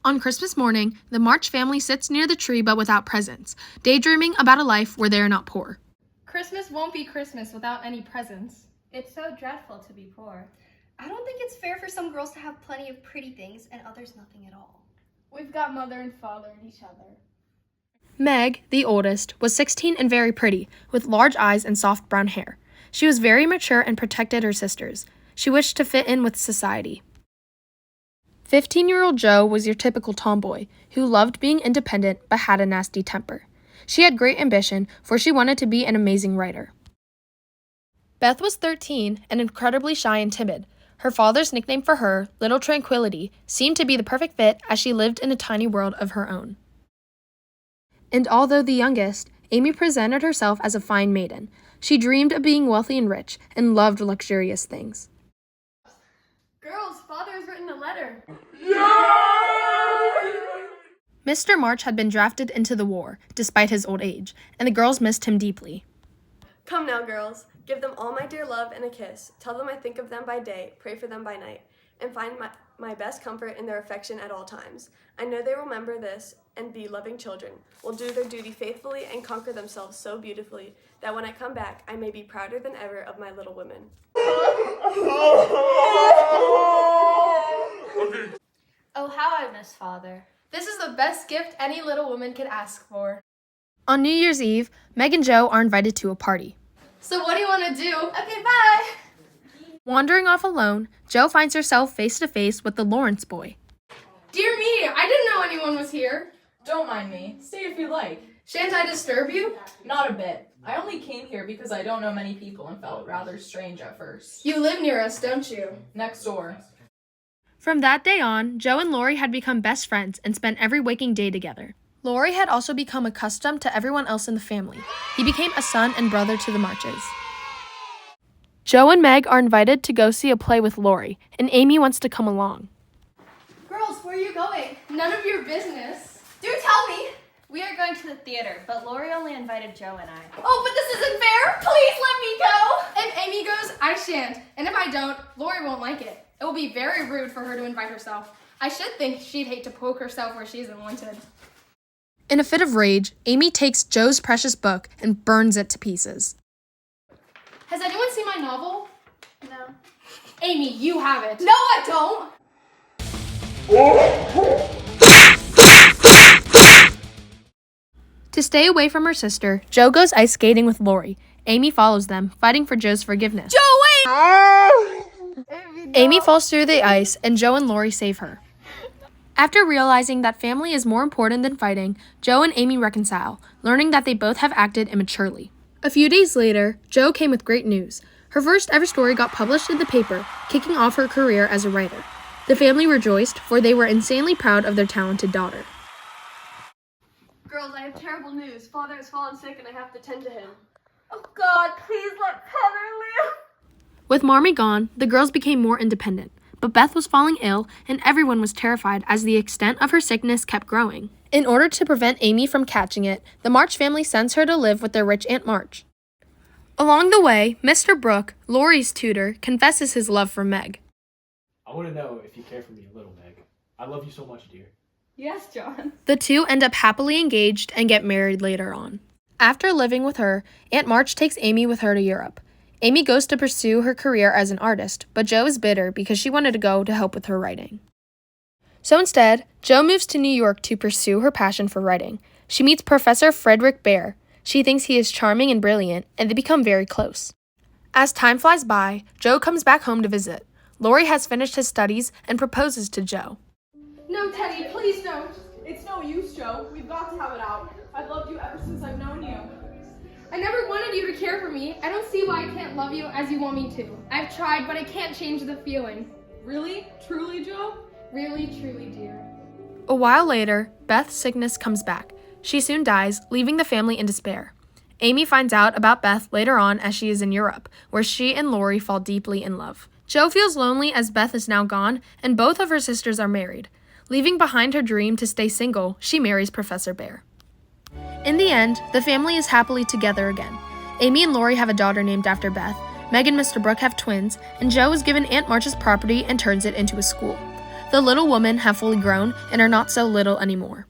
On Christmas morning, the March family sits near the tree but without presents, daydreaming about a life where they are not poor. Christmas won't be Christmas without any presents. It's so dreadful to be poor. I don't think it's fair for some girls to have plenty of pretty things and others nothing at all. We've got mother and father in each other. Meg, the oldest, was 16 and very pretty, with large eyes and soft brown hair. She was very mature and protected her sisters. She wished to fit in with society. 15-year-old Jo was your typical tomboy, who loved being independent but had a nasty temper. She had great ambition, for she wanted to be an amazing writer. Beth was 13 and incredibly shy and timid. Her father's nickname for her, Little Tranquility, seemed to be the perfect fit as she lived in a tiny world of her own. And although the youngest, Amy presented herself as a fine maiden. She dreamed of being wealthy and rich and loved luxurious things. Girls, father has written a letter. Mr. March had been drafted into the war, despite his old age, and the girls missed him deeply. Come now, girls. Give them all my dear love and a kiss. Tell them I think of them by day, pray for them by night, and find my best comfort in their affection at all times. I know they will remember this and be loving children, will do their duty faithfully and conquer themselves so beautifully that when I come back, I may be prouder than ever of my little women. Oh, how I miss father. This is the best gift any little woman could ask for. On New Year's Eve, Meg and Jo are invited to a party. So what do you want to do? Okay, bye. Wandering off alone, Jo finds herself face to face with the Lawrence boy. Dear me, I didn't know anyone was here. Don't mind me. Stay if you like. Shan't I disturb you? Not a bit. I only came here because I don't know many people and felt rather strange at first. You live near us, don't you? Next door. From that day on, Jo and Lori had become best friends and spent every waking day together. Lori had also become accustomed to everyone else in the family. He became a son and brother to the Marches. Jo and Meg are invited to go see a play with Lori, and Amy wants to come along. Girls, where are you going? None of your business. Do tell me! We are going to the theater, but Lori only invited Jo and I. Oh, but this isn't fair! Please let me go! If Amy goes, I shan't. And if I don't, Lori won't like it. It will be very rude for her to invite herself. I should think she'd hate to poke herself where she isn't wanted. In a fit of rage, Amy takes Jo's precious book and burns it to pieces. Has anyone seen my novel? No. Amy, you have it. No, I don't! To stay away from her sister, Jo goes ice skating with Lori. Amy follows them, fighting for Jo's forgiveness. Jo, wait! Amy falls through the ice, and Jo and Lori save her. After realizing that family is more important than fighting, Jo and Amy reconcile, learning that they both have acted immaturely. A few days later, Jo came with great news. Her first ever story got published in the paper, kicking off her career as a writer. The family rejoiced, for they were insanely proud of their talented daughter. Girls, I have terrible news. Father has fallen sick and I have to tend to him. Oh God, please let father live! With Marmee gone, the girls became more independent. But Beth was falling ill, and everyone was terrified as the extent of her sickness kept growing. In order to prevent Amy from catching it, the March family sends her to live with their rich Aunt March. Along the way, Mr. Brooke, Lori's tutor, confesses his love for Meg. I want to know if you care for me a little, Meg. I love you so much, dear. Yes, John. The two end up happily engaged and get married later on. After living with her, Aunt March takes Amy with her to Europe. Amy goes to pursue her career as an artist, but Jo is bitter because she wanted to go to help with her writing. So instead, Jo moves to New York to pursue her passion for writing. She meets Professor Frederick Bear. She thinks he is charming and brilliant, and they become very close. As time flies by, Jo comes back home to visit. Lori has finished his studies and proposes to Jo. No, Teddy, please don't. It's no use, Jo. We've got to have it out. I've loved you ever since I've known you. I never wanted you to care for me. I don't see why I can't love you as you want me to. I've tried, but I can't change the feeling. Really? Truly, Jo? Really, truly, dear. A while later, Beth's sickness comes back. She soon dies, leaving the family in despair. Amy finds out about Beth later on as she is in Europe, where she and Lori fall deeply in love. Jo feels lonely as Beth is now gone, and both of her sisters are married. Leaving behind her dream to stay single, she marries Professor Bear. In the end, the family is happily together again. Amy and Lori have a daughter named after Beth, Meg and Mr. Brooke have twins, and Jo is given Aunt March's property and turns it into a school. The little women have fully grown and are not so little anymore.